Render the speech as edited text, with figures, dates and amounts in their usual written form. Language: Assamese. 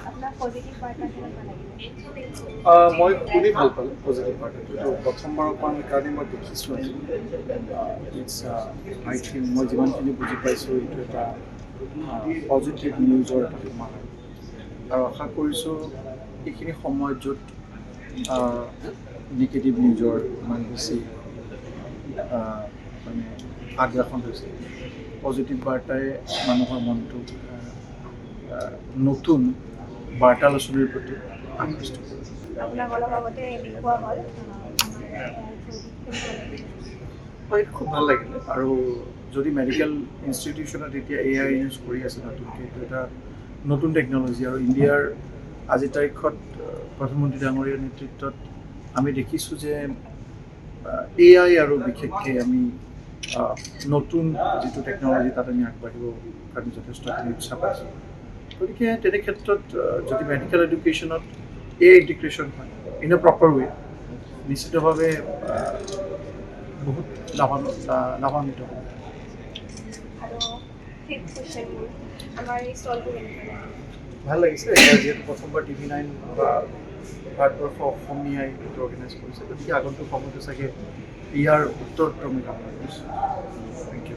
আপোনাৰ পজিটিভ বাৰ্তা কেনেকুৱা লাগিলে? মই খুবেই ভাল পালোঁ পজিটিভ পাৰ্টটো এইটো প্ৰথমবাৰৰ কাৰণে মই দেখিছোঁ আজি ইটছ আই থিংক মই যিমানখিনি বুজি পাইছোঁ এইটো এটা পজিটিভ নিউজৰ এটা সমাহাৰ আৰু আশা কৰিছোঁ এইখিনি সময়ত য'ত নিগেটিভ নিউজৰ ইমান বেছি মানে আগ্ৰাসন হৈছে পজিটিভ বাৰ্তাই মানুহৰ মনটো নতুন বাৰ্তালোচনীৰ প্ৰতি আকৃষ্ট কৰে। আপোনাক অলপ আগতে দেখুওৱা হ'ল হয় খুব ভাল লাগিলে আৰু যদি মেডিকেল ইনষ্টিটিউশ্যনত এতিয়া AI ইউজ কৰি আছে নতুনকৈ এইটো এটা নতুন টেকন'লজি আৰু ইণ্ডিয়াৰ আজিৰ তাৰিখত প্ৰধানমন্ত্ৰী ডাঙৰীয়াৰ নেতৃত্বত আমি দেখিছোঁ যে AI আৰু বিশেষকৈ আমি নতুন যিটো টেকন'লজি তাত আমি আগবাঢ়িব কাৰণে যথেষ্টখিনি উৎসাহ পাইছোঁ গতিকে তেনে ক্ষেত্ৰত যদি মেডিকেল এডুকেশ্যনত AI ইণ্টিগ্ৰেশ্যন হয় ইন এ প্ৰপাৰ ৱে নিশ্চিতভাৱে বহুত লাভান্বিত হ'ব। আৰু ফিফ্থ কুৱেশ্যন মোৰ আমাৰ এই ষ্টলটো কেনেকুৱা লাগিলে? ভাল লাগিছে এতিয়া যিহেতু প্ৰথমবাৰ TV9 বা ভাৰতবৰ্ষ অসমীয়াই এইটো অৰ্গেনাইজ কৰিছে গতিকে আগন্তুক সময়তো চাগে ইয়াৰ উত্তৰোত্তৰ আমি কামনা কৰিছোঁ। Thank U.